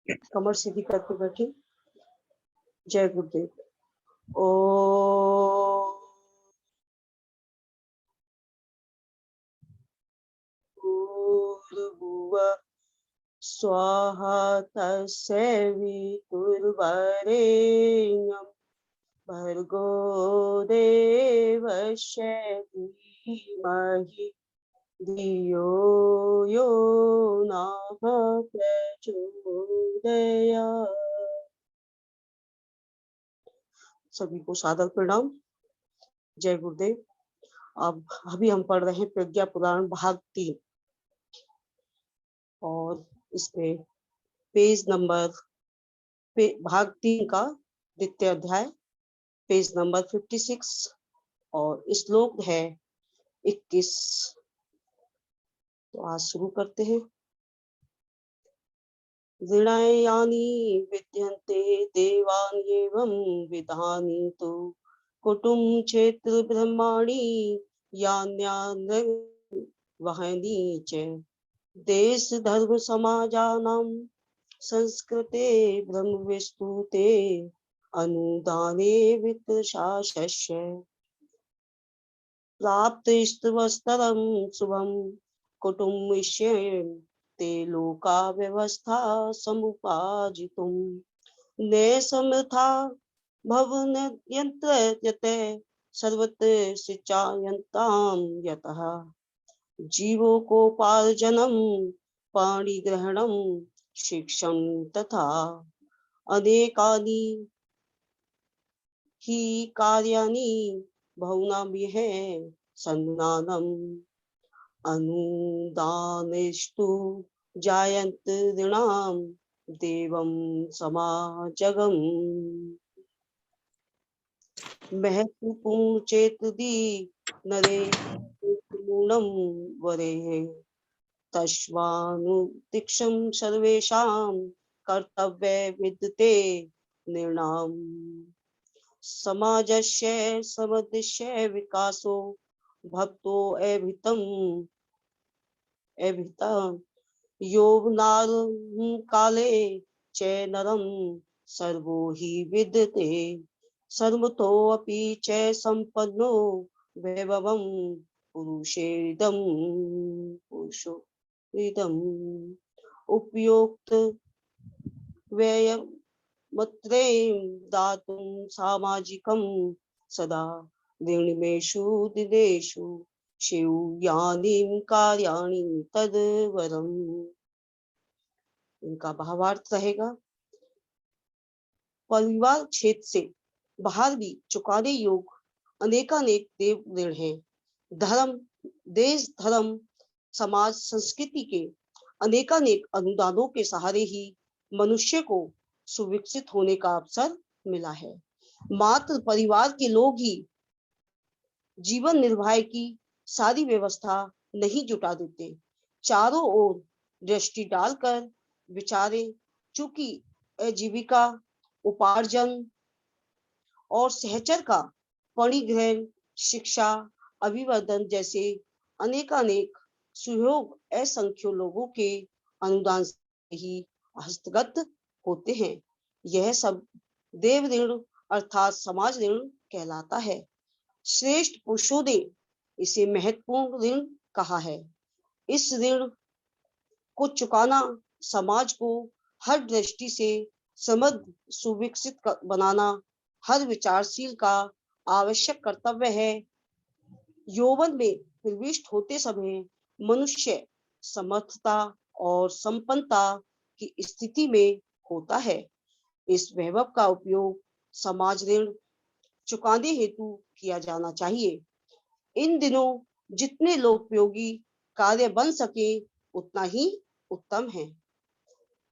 कमर सीधी करके बैठे। जय गुरुदेव। ओ भूर्भुवः स्वाहा तत्सवितुर्वरेण्यं भर्गो देवस्य धीमहि धियो यो नः प्रचोदयात्। सभी को सादर प्रणाम। जय गुरुदेव। अब अभी हम पढ़ रहे हैं प्रज्ञा पुराण भाग 3 और इसमें पेज नंबर भाग 3 का द्वितीय अध्याय पेज नंबर 56 और श्लोक है 21। तो आज शुरू करते हैं। ऋणायानि विद्यन्ते देवान्येवं विधानि तु कुटुम क्षेत्र ब्रह्माणि यान्यान् वहनि च देश धर्म समाजानां संस्कृते ब्रह्म विस्तुते अनुदाने वित्तशास्त्रस्य प्राप्तस्तवस्तरं शुभं कुटुम्बस्य ते लोका व्यवस्था समुपाजितुं न समर्था भवन्यन्त्र यते सर्वत्र सिंचायन्तां यतः जीवोकोपार्जनं पाणिग्रहणं शिक्षण तथा अनेकानि ही कार्याणि बहुनाभिः सन्नानम् अनुदानेस्तु जायन्त ऋणां देवं समाजगम् महत्वपूर्ण चेतदि नरे पूर्णं वरेः तस्मानुतिक्षं सर्वेषां कर्तव्ये विद्यते निर्णाम् समाजस्य समदस्य विकासो भक्तो एभितं यौवनारम्भ काले च नरं सर्वो हि विद्यते सर्वतोऽपि च सम्पन्नो वैभवं पुरुषेदम् उपयोक्त व्ययमत्रें दातुं सामाजिकं सदा निर्णयेषु दिनेषु शिवयानि कार्याणि तद्वरम्। इनका भावार्थ रहेगा। परिवार क्षेत्र से बाहर भी चुकाने योग अनेकानेक देव ऋण हैं। धर्म, देश, धर्म, समाज, संस्कृति के अनेकानेक अनुदानों के सहारे ही मनुष्य को सुविकसित होने का अवसर मिला है। मात्र परिवार के लोग ही जीवन निर्वाह की सारी व्यवस्था नहीं जुटा देते। चारों ओर दृष्टि डालकर विचारे, चूंकि आजीविका, उपार्जन और सहचर का परिग्रहण, शिक्षा, अभिवर्धन जैसे अनेकानेक सुयोग असंख्य लोगों के अनुदान से ही हस्तगत होते हैं। यह सब देव ऋण अर्थात समाज ऋण कहलाता है। श्रेष्ठ पुरुषों ने इसे महत्वपूर्ण ऋण कहा है। इस ऋण को चुकाना समाज को हर दृष्टि से समृद्ध, सुविकसित बनाना हर विचारशील का आवश्यक कर्तव्य है। यौवन में प्रविष्ट होते समय मनुष्य समर्थता और संपन्नता की स्थिति में होता है। इस वैभव का उपयोग समाज ऋण चुकाने हेतु किया जाना चाहिए। इन दिनों जितने लोकोपयोगी कार्य बन सके उतना ही उत्तम है।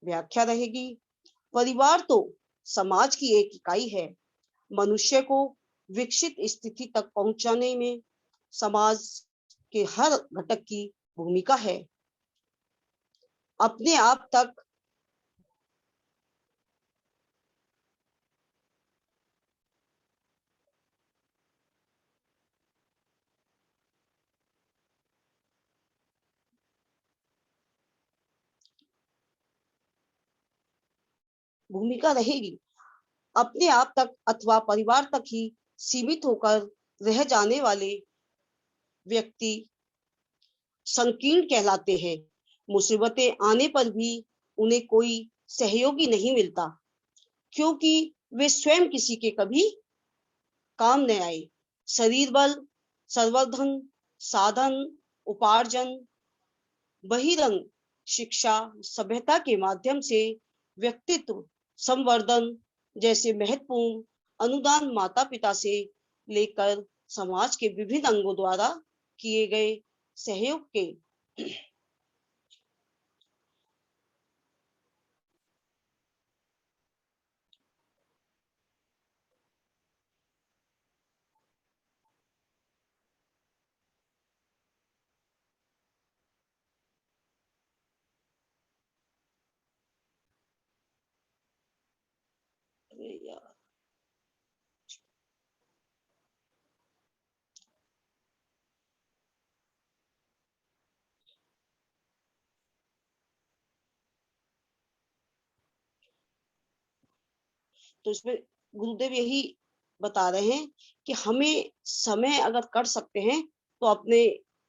व्याख्या रहेगी। परिवार तो समाज की एक इकाई है। मनुष्य को विकसित स्थिति तक पहुंचाने में समाज के हर घटक की भूमिका है। अपने आप तक भूमिका रहेगी। अपने आप तक अथवा परिवार तक ही सीमित होकर रह जाने वाले व्यक्ति संकीर्ण कहलाते हैं। मुसीबतें आने पर भी उन्हें कोई सहयोगी नहीं मिलता, क्योंकि वे स्वयं किसी के कभी काम न आए। शरीर बल, संवर्धन, साधन, उपार्जन, बहिरंग शिक्षा, सभ्यता के माध्यम से व्यक्तित्व संवर्धन जैसे महत्वपूर्ण अनुदान माता पिता से लेकर समाज के विभिन्न अंगों द्वारा किए गए सहयोग के अरे यार, तो इसमें गुरुदेव यही बता रहे हैं कि हमें समय अगर कर सकते हैं तो अपने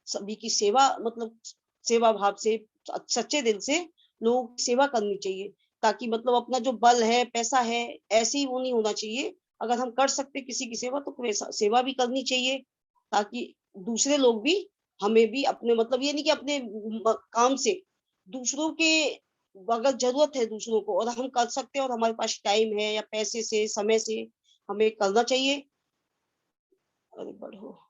सभी की सेवा, मतलब सेवा भाव से, सच्चे दिल से लोगों की सेवा करनी चाहिए, ताकि मतलब अपना जो बल है, पैसा है, ऐसे ही वो नहीं होना चाहिए। अगर हम कर सकते किसी की सेवा तो सेवा भी करनी चाहिए, ताकि दूसरे लोग भी हमें भी अपने, मतलब ये नहीं कि अपने काम से दूसरों के, अगर जरूरत है दूसरों को और हम कर सकते हैं और हमारे पास टाइम है या पैसे से, समय से, हमें करना चाहिए। अरे बढ़ो,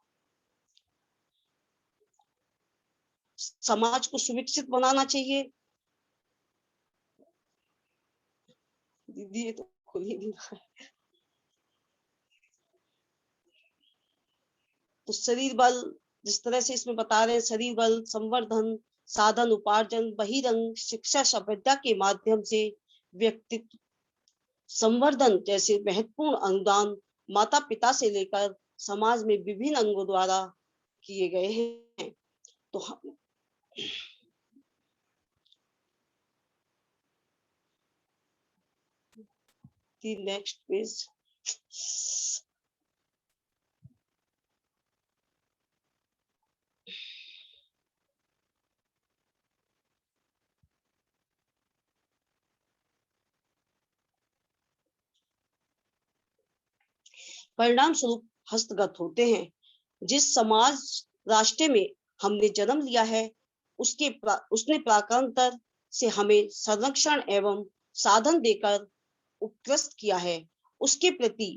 समाज को सुविकसित बनाना चाहिए। दीदी ये तो खुल ही नहीं रहा है। तो शरीर बल, जिस तरह से इसमें बता रहे हैं, शरीर बल, संवर्धन, साधन, उपार्जन, बहिरंग शिक्षा, सभ्यता के माध्यम से व्यक्तित्व संवर्धन जैसे महत्वपूर्ण अनुदान माता पिता से लेकर समाज में विभिन्न अंगों द्वारा किए गए हैं। तो नेक्स्ट पेज। परिणाम स्वरूप हस्तगत होते हैं। जिस समाज राष्ट्र में हमने जन्म लिया है, उसने प्राकांतर से हमें संरक्षण एवं साधन देकर उत्कृष्ट किया है। उसके प्रति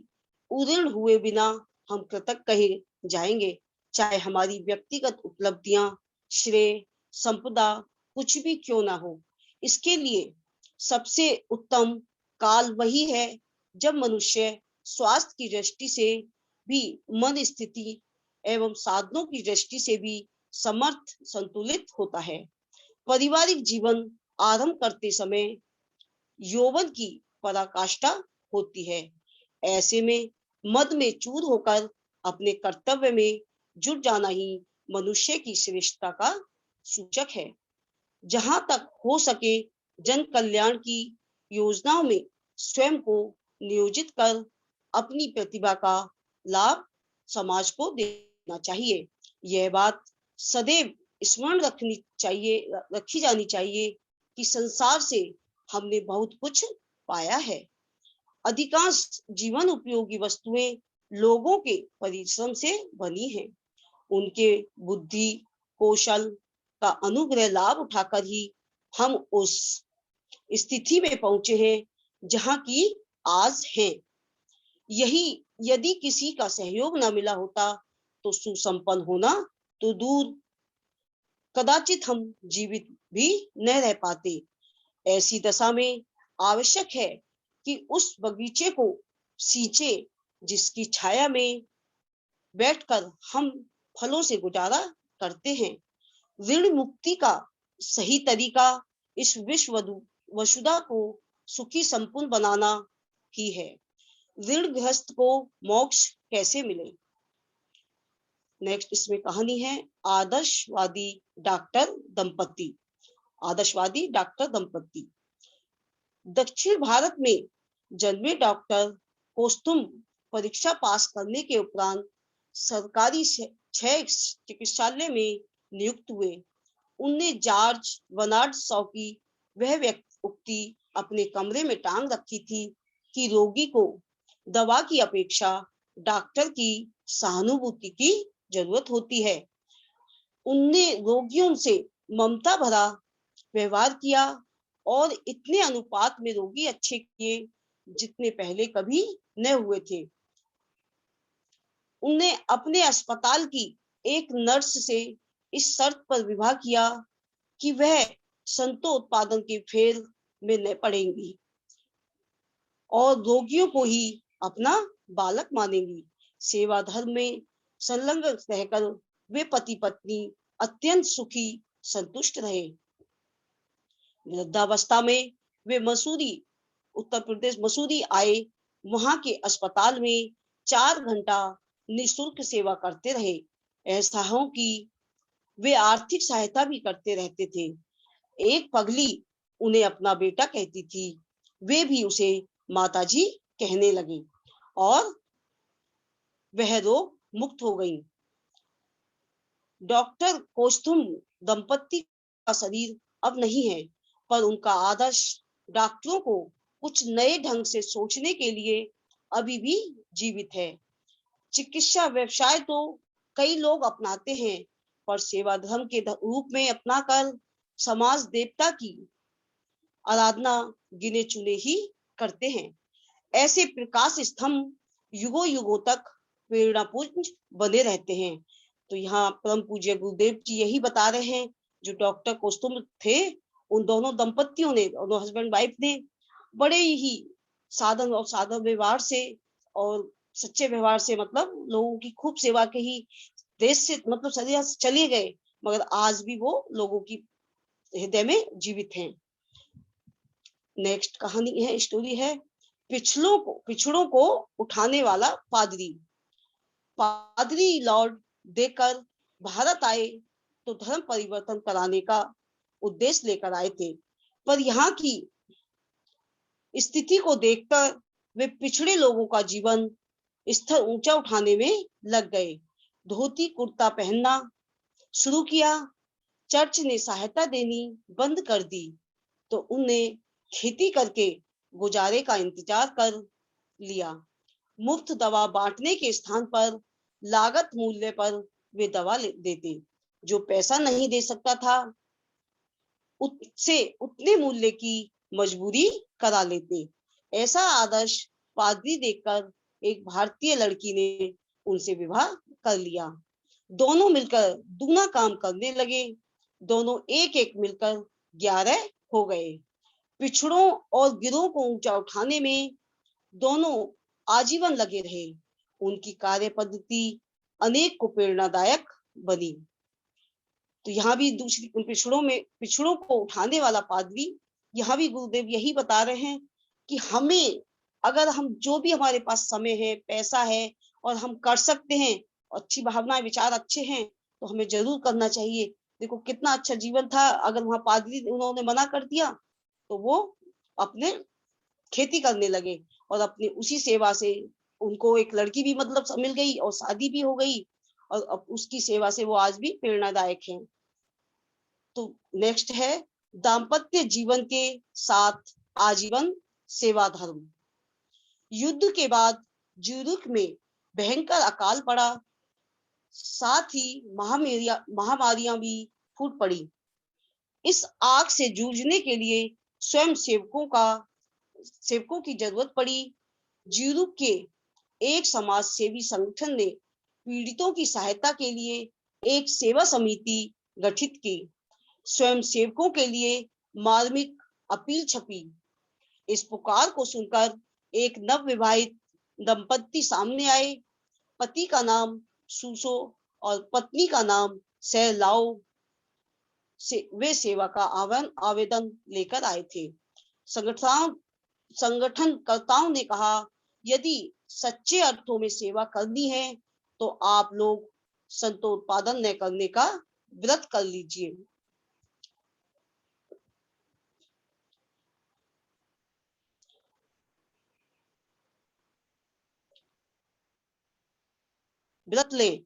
उऋण हुए बिना हम कृतज्ञ कहे जाएंगे, चाहे हमारी व्यक्तिगत उपलब्धियां, श्रेय, संपदा कुछ भी क्यों ना हो। इसके लिए सबसे उत्तम काल वही है जब मनुष्य स्वास्थ्य की दृष्टि से भी, मन स्थिति एवं साधनों की दृष्टि से भी समर्थ संतुलित होता है। पारिवारिक जीवन आरंभ करते समय यौवन की पराकाष्ठा होती है। ऐसे में मद में चूर होकर अपने कर्तव्य में जुट जाना ही मनुष्य की श्रेष्ठता का सूचक है। जहां तक हो सके जन कल्याण की योजनाओं में स्वयं को नियोजित कर अपनी प्रतिभा का लाभ समाज को देना चाहिए। यह बात सदैव स्मरण रखी जानी चाहिए कि संसार से हमने बहुत कुछ पाया है। अधिकांश जीवन उपयोगी वस्तुएं लोगों के परिश्रम से बनी हैं। उनके बुद्धि कौशल का अनुग्रह लाभ उठाकर ही हम उस स्थिति में पहुंचे हैं जहां की आज हैं। यही यदि किसी का सहयोग न मिला होता तो सुसंपन्न होना तो दूर, कदाचित हम जीवित भी न रह पाते। ऐसी दशा में आवश्यक है कि उस बगीचे को सींचे जिसकी छाया में बैठकर हम फलों से गुजारा करते हैं। ऋण मुक्ति का सही तरीका इस विश्व वसुधा को सुखी संपूर्ण बनाना ही है। ऋण ग्रस्त को मोक्ष कैसे मिले। नेक्स्ट इसमें कहानी है आदर्शवादी डॉक्टर दंपति। दक्षिण भारत में जन्मे डॉक्टर कोस्तुम परीक्षा पास करने के उपरांत सरकारी 6 चिकित्सालय में नियुक्त हुए। उनने जॉर्ज बर्नार्ड शॉ की वह उक्ति अपने कमरे में टांग रखी थी कि रोगी को दवा की अपेक्षा डॉक्टर की सहानुभूति की जरूरत होती है। उनने रोगियों से ममता भरा व्यवहार किया और इतने अनुपात में रोगी अच्छे किए जितने पहले कभी न हुए थे। उनने अपने अस्पताल की एक नर्स से इस शर्त पर विवाह किया कि वह संतोत्पादन के फेर में न पड़ेंगी और रोगियों को ही अपना बालक मानेंगी। सेवा धर्म में संलग्न रहकर वे पति पत्नी अत्यंत सुखी संतुष्ट रहे। वृद्धावस्था में वे मसूरी, उत्तर प्रदेश मसूरी आए। वहां के अस्पताल में 4 घंटा निःशुल्क सेवा करते रहे। ऐसा हो कि वे आर्थिक सहायता भी करते रहते थे। एक पगली उन्हें अपना बेटा कहती थी, वे भी उसे माताजी कहने लगे और वह रोग मुक्त हो गई। डॉक्टर कोस्तुम दंपति का शरीर अब नहीं है, पर उनका आदर्श डॉक्टरों को कुछ नए ढंग से सोचने के लिए अभी भी जीवित है। चिकित्सा व्यवसाय तो कई लोग अपनाते हैं, पर सेवा धर्म के रूप में अपनाकर समाज देवता की आराधना गिने चुने ही करते हैं। ऐसे प्रकाश स्तंभ युगों युगों तक प्रेरणापुंज बने रहते हैं। तो यहाँ परम पूज्य गुरुदेव जी यही बता रहे हैं, जो डॉक्टर कोस्तुम थे, उन दोनों दंपतियों ने, दोनों हस्बैंड वाइफ ने बड़े ही साधन व्यवहार से और सच्चे व्यवहार से, मतलब लोगों की खूब सेवा के ही देश से, मतलब सदियों से चले गए, मगर आज भी वो लोगों की हृदय में जीवित हैं। नेक्स्ट कहानी है, स्टोरी है, पिछड़ों को उठाने वाला पादरी। पादरी लॉर्ड देकर भारत आए तो धर्म परिवर्तन कराने का उद्देश्य लेकर आए थे, पर यहाँ की स्थिति को देखकर वे पिछड़े लोगों का जीवन स्तर ऊंचा उठाने में लग गए। धोती कुर्ता पहनना शुरू किया। चर्च ने सहायता देनी बंद कर दी तो उनने खेती करके गुजारे का इंतजार कर लिया। मुफ्त दवा बांटने के स्थान पर लागत मूल्य पर वे दवा देते। जो पैसा नहीं दे सकता था उससे उतने मूल्य की मजबूरी करा लेते। ऐसा आदर्श पादरी देखकर एक भारतीय लड़की ने उनसे विवाह कर लिया। दोनों मिलकर दूना काम करने लगे। दोनों एक एक मिलकर 11 हो गए। पिछड़ों और गिरोह को ऊंचा उठाने में दोनों आजीवन लगे रहे। उनकी कार्य पद्धति अनेक को प्रेरणादायक बनी। तो यहाँ भी दूसरी पिछड़ों को उठाने वाला पादरी, यहाँ भी गुरुदेव यही बता रहे हैं कि हमें, अगर हम जो भी हमारे पास समय है, पैसा है और हम कर सकते हैं, अच्छी भावना विचार अच्छे हैं, तो हमें जरूर करना चाहिए। देखो कितना अच्छा जीवन था। अगर वहां पादरी उन्होंने मना कर दिया तो वो अपने खेती करने लगे और अपनी उसी सेवा से उनको एक लड़की भी मतलब मिल गई और शादी भी हो गई, और अब उसकी सेवा से वो आज भी प्रेरणादायक हैं। तो नेक्स्ट है, दाम्पत्य जीवन के साथ आजीवन सेवा धर्म। युद्ध के बाद ज्यूरिख में भयंकर अकाल पड़ा, साथ ही महामारियां भी फूट पड़ी। इस आग से जूझने के लिए स्वयं सेवकों की जरूरत पड़ी। ज्यूरिख के एक समाज सेवी संगठन ने पीड़ितों की सहायता के लिए एक सेवा समिति गठित की। स्वयं सेवकों के लिए मार्मिक अपील छपी। इस पुकार को सुनकर एक नवविवाहित दंपति सामने आए। पति का नाम सूसो और पत्नी का नाम सहलाओ से वे सेवा का आवेदन लेकर आए थे। संगठनकर्ताओं ने कहा, यदि सच्चे अर्थों में सेवा करनी है तो आप लोग संतोत्पादन न करने का व्रत कर लीजिए। व्रत लें,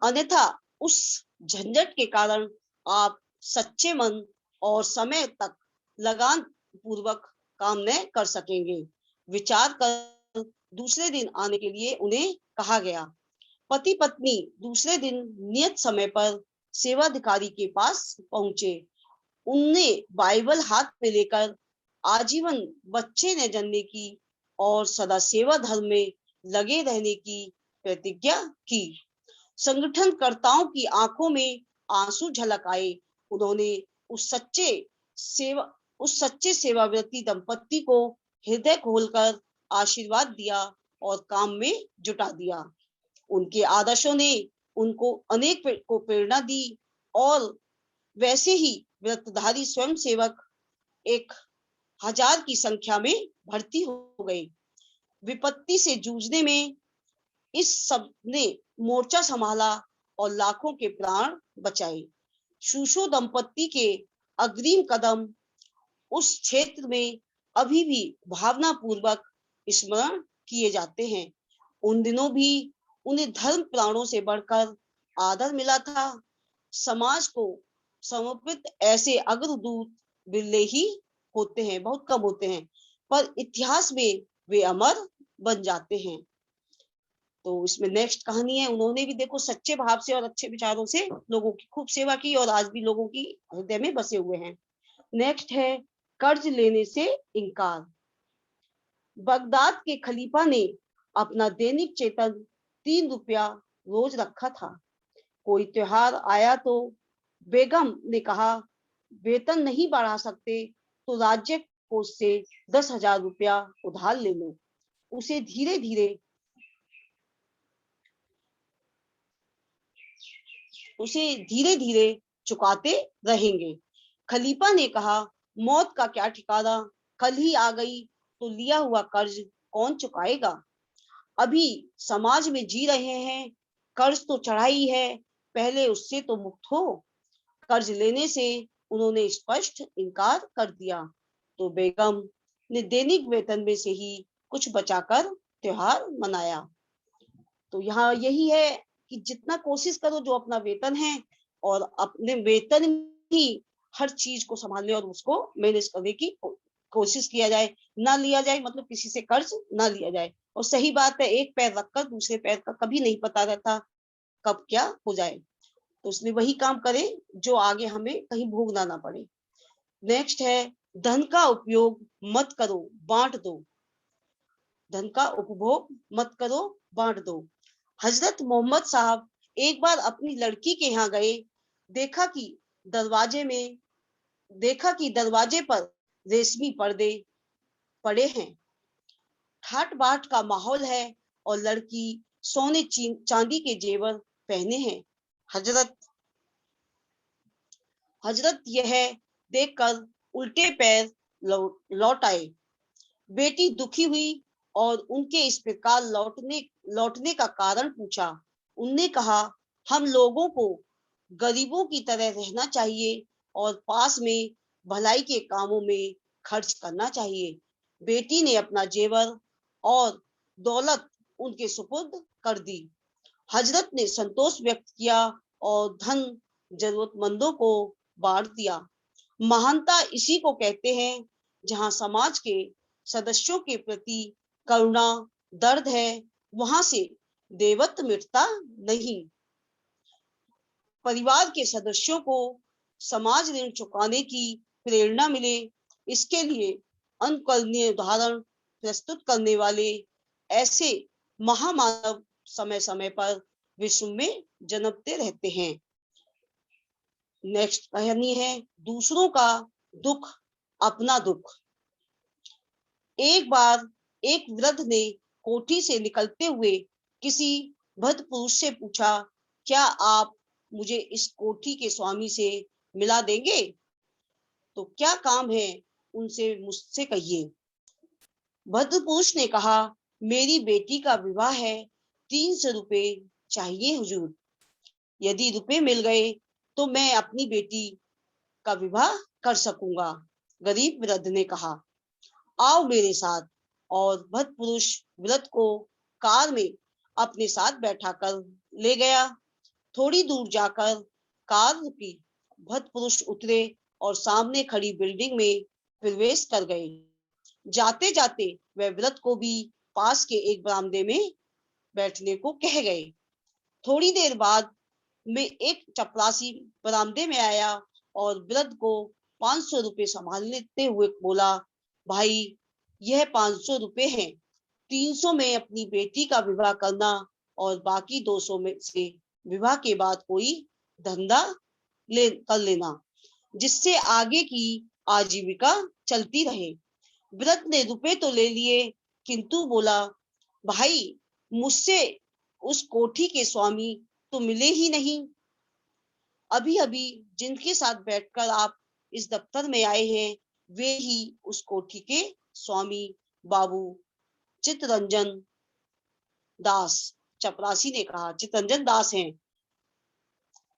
अन्यथा उस झंझट के कारण आप सच्चे मन और समय तक लगान पूर्वक काम न कर सकेंगे। विचार कर दूसरे दिन आने के लिए उन्हें कहा गया। पति पत्नी दूसरे दिन नियत समय पर सेवाधिकारी के पास पहुंचे। उनने बाइबल हाथ में लेकर आजीवन बच्चे न जन्ने की और सदा सेवा धर्म में लगे रहने की प्रतिज्ञा की। संगठनकर्ताओं की आंखों में आंसू झलक आए। उन्होंने सेवा उस सच्चे सेवाव्रती दंपति को हृदय खोलकर आशीर्वाद दिया और काम में जुटा दिया। उनके आदर्शों ने उनको अनेक को प्रेरणा दी और वैसे ही व्रतधारी स्वयं सेवक 1000 की संख्या में भर्ती हो गए। विपत्ति से जूझने में इस सब ने मोर्चा संभाला और लाखों के प्राण बचाए। शूशो दंपति के अग्रिम कदम उस क्षेत्र में अभी भी भावना पूर्वक स्मरण किए जाते हैं। उन दिनों भी उन्हें धर्म प्राणों से बढ़कर आदर मिला था। समाज को समर्पित ऐसे अग्रदूत बिरले ही होते हैं, बहुत कम होते हैं, पर इतिहास में वे अमर बन जाते हैं। तो इसमें नेक्स्ट कहानी है, उन्होंने भी देखो सच्चे भाव से और अच्छे विचारों से लोगों की खूब सेवा की और आज भी लोगों की हृदय में बसे हुए हैं। नेक्स्ट है कर्ज लेने से इनकार। बगदाद के खलीफा ने अपना दैनिक वेतन 3 रुपया रोज रखा था। कोई त्योहार आया तो बेगम ने कहा, वेतन नहीं बढ़ा सकते तो राज्य कोष से 10,000 रुपया उधार ले लो, उसे धीरे धीरे चुकाते रहेंगे। खलीफा ने कहा, मौत का क्या ठिकाना, कल ही आ गई तो लिया हुआ कर्ज कौन चुकाएगा। अभी समाज में जी रहे हैं, कर्ज तो चढ़ा ही है, पहले उससे तो मुक्त हो। कर्ज लेने से उन्होंने स्पष्ट इनकार कर दिया। तो बेगम ने दैनिक वेतन में से ही कुछ बचाकर त्योहार मनाया। तो यहाँ यही है कि जितना कोशिश करो जो अपना वेतन है और अपने वेतन ही हर चीज को संभालने और उसको मैनेज करने की कोशिश किया जाए। ना लिया जाए, मतलब किसी से कर्ज ना लिया जाए। और सही बात है, एक पैर रखकर दूसरे पैर का कभी नहीं पता रहता कब क्या हो जाए। तो इसलिए वही काम करें जो आगे हमें कहीं भोगना ना पड़े। नेक्स्ट है धन का उपयोग मत करो, बांट दो। धन का उपभोग मत करो, बांट दो। हजरत मोहम्मद साहब एक बार अपनी लड़की के यहाँ गए। देखा कि दरवाजे पर रेशमी पर्दे पड़े हैं। ठाट बाट का माहौल है और लड़की सोने चांदी के जेवर पहने हैं। हजरत यह देखकर उल्टे पैर लौट आए। बेटी दुखी हुई और उनके इस प्रकार लौटने का कारण पूछा। उनने कहा, हम लोगों को गरीबों की तरह रहना चाहिए और पास में भलाई के कामों में खर्च करना चाहिए। बेटी ने अपना जेवर और दौलत उनके सुपुर्द कर दी। हजरत ने संतोष व्यक्त किया और धन जरूरतमंदों को बांट दिया। महानता इसी को कहते हैं जहां समाज के सदस्यों के प्रति करुणा, दर्द है, वहां से देवत्व मिटता नहीं। परिवार के सदस्यों को समाज ऋण चुकाने की प्रेरणा मिले, इसके लिए अनुकरणीय उदाहरण प्रस्तुत करने वाले ऐसे महामानव समय समय पर विश्व में जन्मते रहते हैं। नेक्स्ट कहानी है दूसरों का दुख अपना दुख। एक बार एक वृद्ध ने कोठी से निकलते हुए किसी भद्र पुरुष से पूछा, क्या आप मुझे इस कोठी के स्वामी से मिला देंगे? तो क्या काम है उनसे मुझसे कहिए। भद्र पुरुष ने कहा, मेरी बेटी का विवाह है, 300 रुपए चाहिए हुजूर। यदि रुपए मिल गए तो मैं अपनी बेटी का विवाह कर सकूंगा। गरीब वृद्ध ने कहा, आओ मेरे साथ। और भद्र पुरुष वृद्ध को कार में अपने साथ बैठाकर ले गया। थोड़ी दूर जाकर कार रुकी, भद्र पुरुष उतरे और सामने खड़ी बिल्डिंग में प्रवेश कर गए। जाते जाते वह वृद्ध को भी पास के एक बरामदे में बैठने को कह गए। थोड़ी देर बाद में एक चपरासी बरामदे में आया और वृद्ध को 500 रुपए संभाल लेते हुए बोला, भाई यह 500 रुपए हैं, 300 में अपनी बेटी का विवाह करना और बाकी 200 में से विवाह के बाद कोई धंधा कर लेना, जिससे आगे की आजीविका चलती रहे। वृद्ध ने रुपए तो ले लिए, किंतु बोला, भाई मुझसे उस कोठी के स्वामी तो मिले ही नहीं। अभी अभी जिनके साथ बैठकर आप इस दफ्तर में आए हैं, वे ही उस कोठी के स्वामी बाबू चित्तरंजन दास, चपरासी ने कहा। चित्तरंजन दास हैं,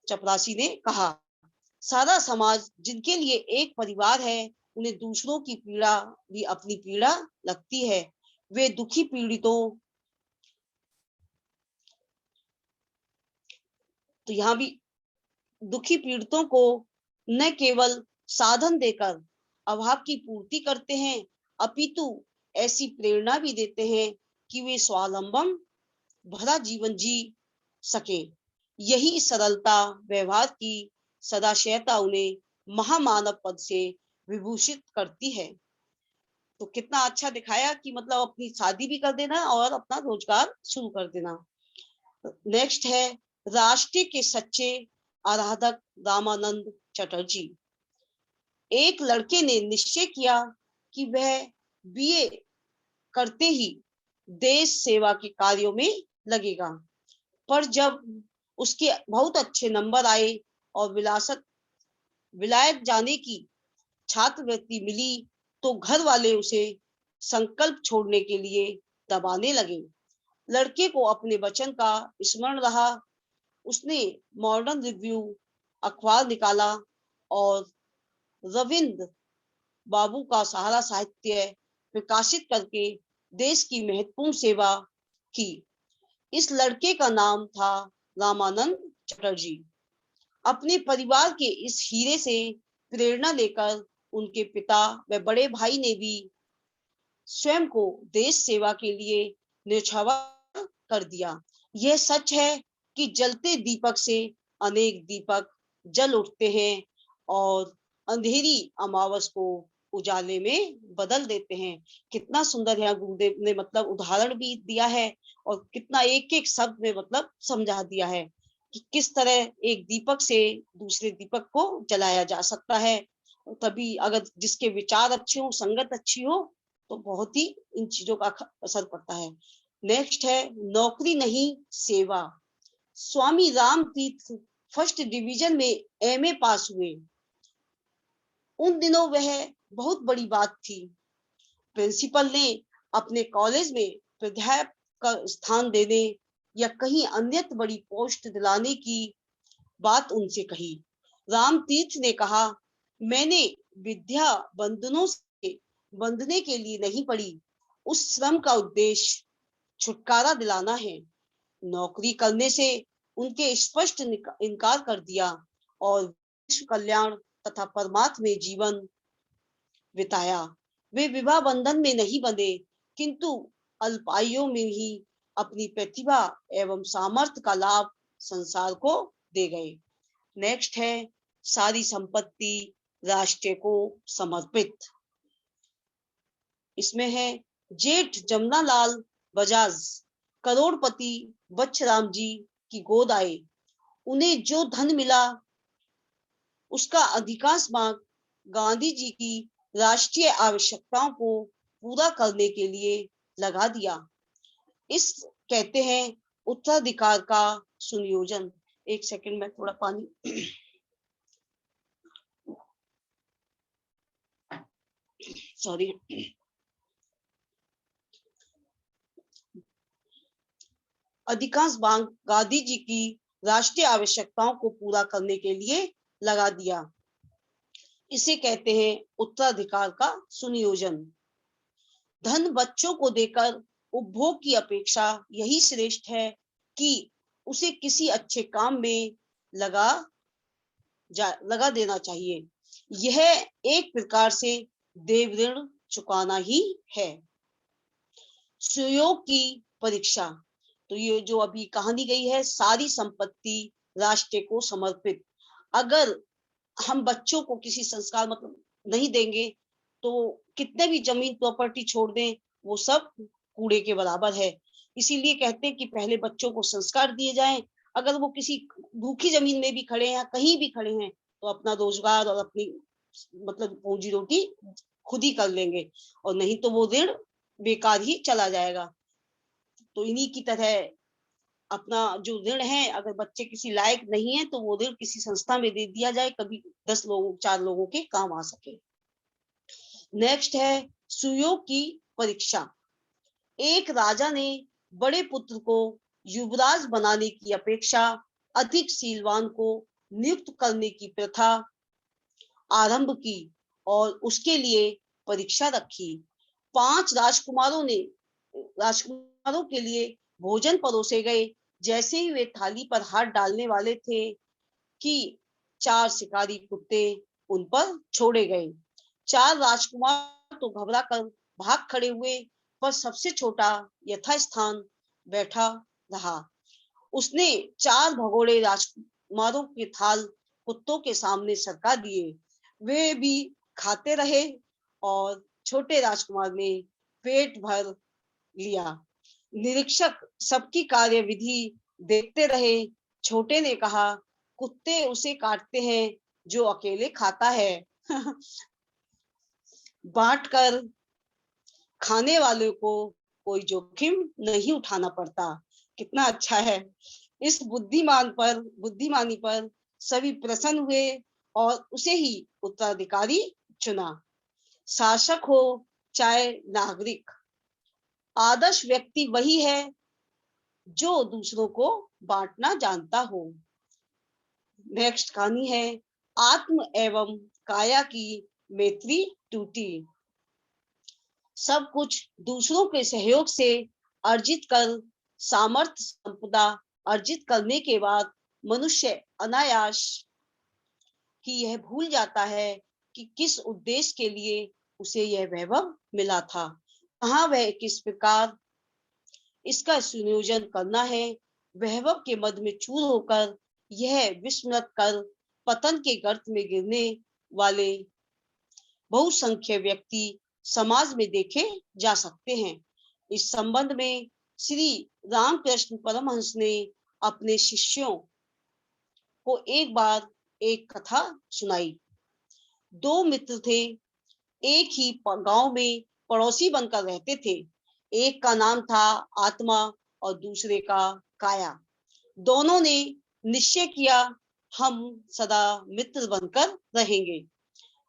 चपरासी ने कहा। सारा समाज जिनके लिए एक परिवार है, उन्हें दूसरों की पीड़ा भी अपनी पीड़ा लगती है। वे दुखी पीड़ितों, तो यहाँ भी दुखी पीड़ितों को न केवल साधन देकर अभाव की पूर्ति करते हैं, अपितु ऐसी प्रेरणा भी देते हैं कि वे स्वावलंबन भरा जीवन जी सके। यही सरलता व्यवहार की सदाशयता उन्हें महामानव पद से विभूषित करती है। तो कितना अच्छा दिखाया कि मतलब अपनी शादी भी कर देना और अपना रोजगार शुरू कर देना। नेक्स्ट है राष्ट्र के सच्चे आराधक रामानंद चटर्जी। एक लड़के ने निश्चय किया कि वह बीए करते ही देश सेवा के कार्यों में लगेगा, पर जब उसके बहुत अच्छे नंबर आए और विलायत जाने की छात्रवृत्ति मिली, तो घर वाले उसे संकल्प छोड़ने के लिए दबाने लगे। लड़के को अपने वचन का स्मरण रहा। उसने मॉडर्न रिव्यू अखबार निकाला और रविंद्र बाबू का सहारा साहित्य प्रकाशित करके देश की महत्वपूर्ण सेवा की। इस लड़के का नाम था रामानंद चटर्जी। अपने परिवार के इस हीरे से प्रेरणा लेकर उनके पिता व बड़े भाई ने भी स्वयं को देश सेवा के लिए न्यौछावर कर दिया। यह सच है कि जलते दीपक से अनेक दीपक जल उठते हैं और अंधेरी अमावस को उजाले में बदल देते हैं। कितना सुंदर यहाँ गुरुदेव ने मतलब उदाहरण भी दिया है और कितना एक एक शब्द में मतलब समझा दिया है कि किस तरह एक दीपक से दूसरे दीपक को जलाया जा सकता है। तभी अगर जिसके विचार अच्छे हो, संगत अच्छी हो, तो बहुत ही इन चीजों का असर पड़ता है। नेक्स्ट है नौकरी नहीं सेवा। स्वामी राम तीर्थ फर्स्ट डिवीजन में एमए पास हुए। उन दिनों वह बहुत बड़ी बात थी। प्रिंसिपल ने अपने कॉलेज में प्राध्यापक का स्थान देने या कहीं अन्यत्र बड़ी पोस्ट दिलाने की बात उनसे कही। राम तीर्थ ने कहा, मैंने विद्या बंधनों से बंधने के लिए नहीं पढ़ी, उस श्रम का उद्देश्य छुटकारा दिलाना है। नौकरी करने से उनके स्पष्ट इनकार कर दिया और विश्व कल्याण तथा परमात्म में जीवन बिताया। वे विवाह बंधन में नहीं बंधे, किंतु अल्पायु में ही अपनी प्रतिभा एवं सामर्थ्य का लाभ संसार को दे गए। नेक्स्ट है सारी संपत्ति राष्ट्र को समर्पित। इसमें है जेठ जमनालाल बजाज करोड़पति बच्छराम जी की गोद आए। उन्हें जो धन मिला उसका अधिकांश भाग गांधी जी की राष्ट्रीय आवश्यकताओं को पूरा करने के लिए लगा दिया। इस कहते हैं उत्तराधिकार का सुनियोजन। एक सेकंड में थोड़ा पानी सॉरी। अधिकांश भाग गांधी जी की राष्ट्रीय आवश्यकताओं को पूरा करने के लिए लगा दिया। इसे कहते हैं उत्तराधिकार का सुनियोजन। धन बच्चों को देकर उपभोग की अपेक्षा यही श्रेष्ठ है कि उसे किसी अच्छे काम में लगा देना चाहिए। यह एक प्रकार से देव ऋण चुकाना ही है। सुयोग की परीक्षा, तो ये जो अभी कहानी गई है, सारी संपत्ति राष्ट्र को समर्पित। अगर हम बच्चों को किसी संस्कार मतलब नहीं देंगे तो कितने भी जमीन प्रॉपर्टी छोड़ दें वो सब कूड़े के बराबर है। इसीलिए कहते हैं कि पहले बच्चों को संस्कार दिए जाएं। अगर वो किसी भूखी जमीन में भी खड़े हैं, कहीं भी खड़े हैं, तो अपना रोजगार और अपनी मतलब पूंजी रोटी खुद ही कर लेंगे, और नहीं तो वो ऋण बेकार ही चला जाएगा। तो इन्हीं की तरह अपना जो ऋण है, अगर बच्चे किसी लायक नहीं है तो वो ऋण किसी संस्था में दे दिया जाए, कभी 10 लोगों 4 लोगों के काम आ सके। नेक्स्ट है सुयोग की परीक्षा। एक राजा ने बड़े पुत्र को युवराज बनाने की अपेक्षा अधिक सीलवान को नियुक्त करने की प्रथा आरंभ की और उसके लिए परीक्षा रखी। 5 राजकुमारों के लिए भोजन परोसे गए। जैसे ही वे थाली पर हाथ डालने वाले थे कि 4 शिकारी कुत्ते उन पर छोड़े गए। 4 राजकुमार तो घबरा कर भाग खड़े हुए, पर सबसे छोटा यथास्थान बैठा रहा। उसने 4 भगोड़े राजकुमारों के थाल कुत्तों के सामने सरका दिए। वे भी खाते रहे और छोटे राजकुमार ने पेट भर लिया। निरीक्षक सबकी कार्यविधि देखते रहे। छोटे ने कहा, कुत्ते उसे काटते हैं जो अकेले खाता है। बांट कर खाने वाले को कोई जोखिम नहीं उठाना पड़ता। कितना अच्छा है। इस बुद्धिमानी पर सभी प्रसन्न हुए और उसे ही उत्तराधिकारी चुना। शासक हो चाहे नागरिक, आदर्श व्यक्ति वही है जो दूसरों को बांटना जानता हो। नेक्स्ट कहानी है आत्म एवं काया की मैत्री टूटी। सब कुछ दूसरों के सहयोग से अर्जित कर सामर्थ्य संपदा अर्जित करने के बाद मनुष्य अनायास कि यह भूल जाता है कि किस उद्देश्य के लिए उसे यह वैभव मिला था, कहाँ वह किस प्रकार इसका सुनियोजन करना है। वैभव के मद में चूर होकर यह विस्मृत कर पतन के गर्त में गिरने वाले बहुसंख्य व्यक्ति समाज में देखे जा सकते हैं। इस संबंध में श्री रामकृष्ण परमहंस ने अपने शिष्यों को एक बार एक कथा सुनाई। 2 मित्र थे, एक ही गांव में पड़ोसी बनकर रहते थे। एक का नाम था आत्मा और दूसरे का काया। दोनों ने निश्चय किया, हम सदा मित्र बनकर रहेंगे,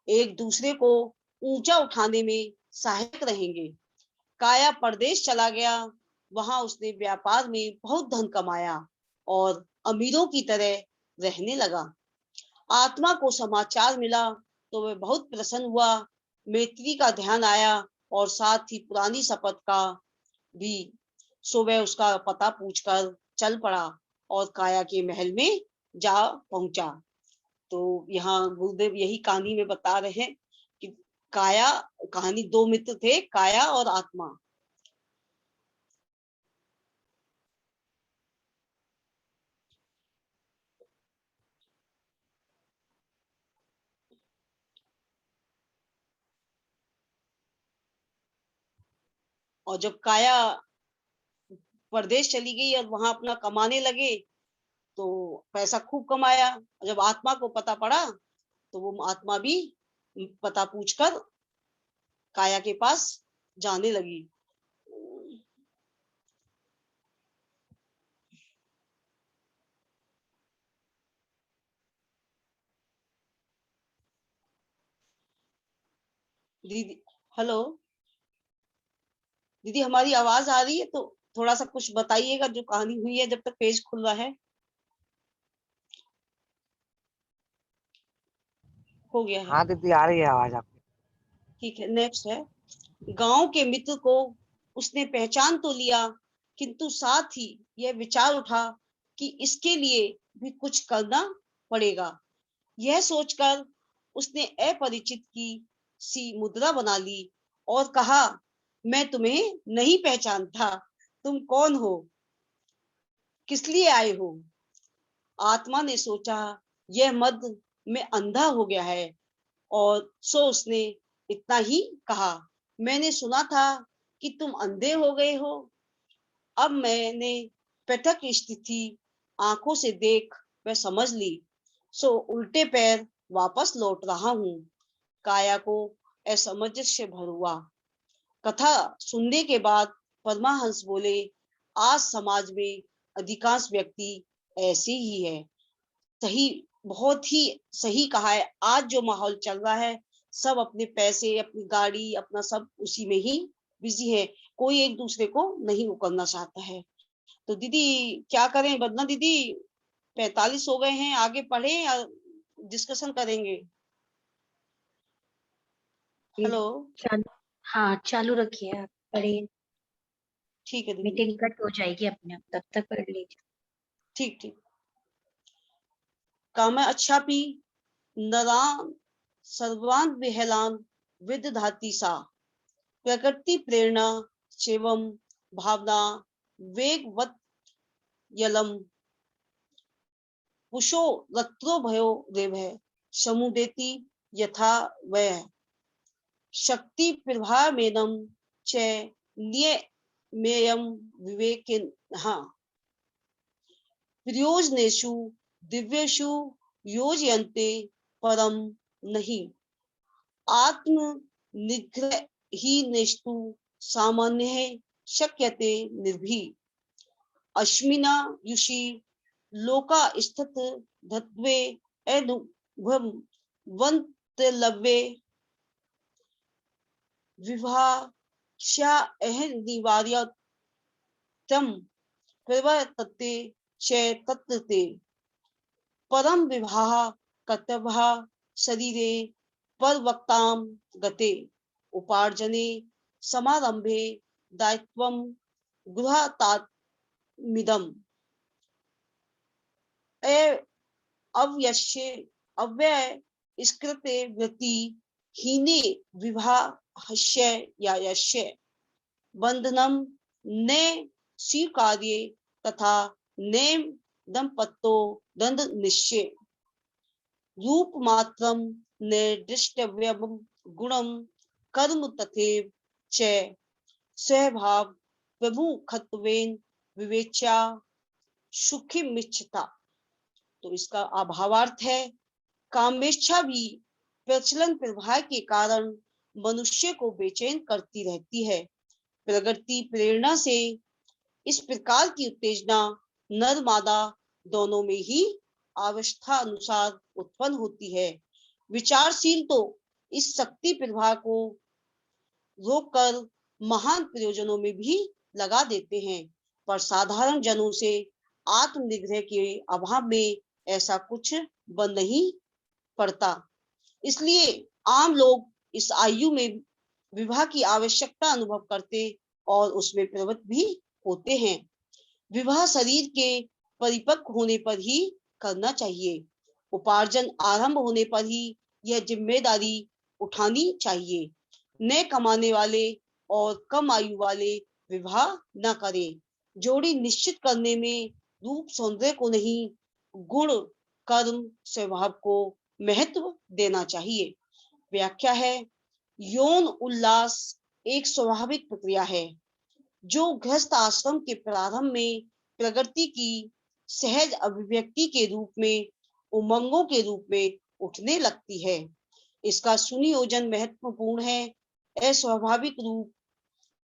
एक दूसरे को ऊंचा उठाने में सहायक रहेंगे। काया परदेश चला गया। वहां उसने व्यापार में बहुत धन कमाया और अमीरों की तरह रहने लगा। आत्मा को समाचार मिला तो वह बहुत प्रसन्न हुआ। मैत्री का ध्यान आया और साथ ही पुरानी शपथ का भी। सो वह उसका पता पूछकर चल पड़ा और काया के महल में जा पहुंचा। तो यहाँ गुरुदेव यही कहानी में बता रहे हैं कि काया कहानी 2 मित्र थे, काया और आत्मा। और जब काया परदेश चली गई और वहां अपना कमाने लगे तो पैसा खूब कमाया। जब आत्मा को पता पड़ा तो वो आत्मा भी पता पूछकर काया के पास जाने लगी। दीदी, हेलो दीदी, हमारी आवाज आ रही है? तो थोड़ा सा कुछ बताइएगा जो कहानी हुई है जब तक पेज खुल रहा है। हो गया है? हाँ दीदी, आ रही है आवाज आपकी। ठीक है। नेक्स्ट है गांव के मित्र को उसने पहचान तो लिया, किंतु साथ ही यह विचार उठा कि इसके लिए भी कुछ करना पड़ेगा। यह सोचकर उसने अपरिचित की सी मुद्रा बना ली और कहा, मैं तुम्हें नहीं पहचानता, तुम कौन हो, किस लिए आए हो। आत्मा ने सोचा, यह मद में अंधा हो गया है, और सो उसने इतना ही कहा, मैंने सुना था कि तुम अंधे हो गए हो। अब मैंने पृथक स्थिति आंखों से देख व समझ ली, सो उल्टे पैर वापस लौट रहा हूँ। काया को असमंजस से भर हुआ। कथा सुनने के बाद परमाहंस बोले, आज समाज में अधिकांश व्यक्ति ऐसे ही है। सही, बहुत ही सही कहा है। आज जो माहौल चल रहा है, सब अपने पैसे, अपनी गाड़ी, अपना सब उसी में ही बिजी है। कोई एक दूसरे को नहीं वो करना चाहता है। तो दीदी क्या करें, बदना दीदी 45 हो गए हैं, आगे पढ़े या डिस्कशन करेंगे। जी, हेलो। चालू। हाँ, चालू रखिए, आप पढ़िए। ठीक है दीदी। मीटिंग कट हो जाएगी अपने आप, तब तक पढ़ लीजिए। ठीक ठीक। काम अच्छा पी नरान सर्वान विहलान विदधाति सा प्रकृति प्रेरणा शिवम भावना वेगवत यलम पुषो रत्रो भयो रेभः समुदेति यथा वय शक्ति प्रभा मेनम च नियमेयं विवेकिन हाँ प्रयोजनेषु दिव्येषु योजयन्ते परम नहीं आत्म निग्रह ही नेस्तु सामान्य शक्यते निर्भी अश्मिना युषि लोका स्थित धत्वे अनुभव वंतलव्ये विभाषा अहनिवार्यतम प्रवर्तते च तत्ते परम विवाह कर्तव्य शरीरे परवक्ताम गते उपार्जने समारंभे दायित्वं गृहतात्मिदम् अव्यश्य अव्यय स्कृते वृत्ति हीने विवाहस्य या यस्य बंधनम ने स्वीकार्ये तथा नेम दंपत्तो दंड निश्चय रूप मात्रम निर्दिष्टव्यम गुणम कर्म तथैव च स्वभाव प्रमुखत्वेन विवेच्या सुखी मिच्छता। तो इसका अभावार्थ है, कामेच्छा भी प्रचलन प्रवाह के कारण मनुष्य को बेचैन करती रहती है। प्रगति प्रेरणा से इस प्रकार की उत्तेजना नर मादा दोनों में ही अवस्था अनुसार उत्पन्न होती है। विचारशील तो इस शक्ति प्रवाह को रोककर महान प्रयोजनों में भी लगा देते हैं, पर साधारण जनों से आत्मनिग्रह के अभाव में ऐसा कुछ बन नहीं पड़ता। इसलिए आम लोग इस आयु में विवाह की आवश्यकता अनुभव करते और उसमें प्रवृत्त भी होते हैं। विवाह शरीर के परिपक्व होने पर ही करना चाहिए। उपार्जन आरंभ होने पर ही यह जिम्मेदारी उठानी चाहिए। न कमाने वाले और कम आयु वाले विवाह न करें। जोड़ी निश्चित करने में रूप सौंदर्य को नहीं, गुण कर्म स्वभाव को महत्व देना चाहिए। व्याख्या है, यौन उल्लास एक स्वाभाविक प्रक्रिया है जो गृहस्थ आश्रम के प्रारंभ में प्रकृति की सहज अभिव्यक्ति के रूप में, उमंगों के रूप में उठने लगती है। इसका सुनियोजन महत्वपूर्ण है। अस्वाभाविक रूप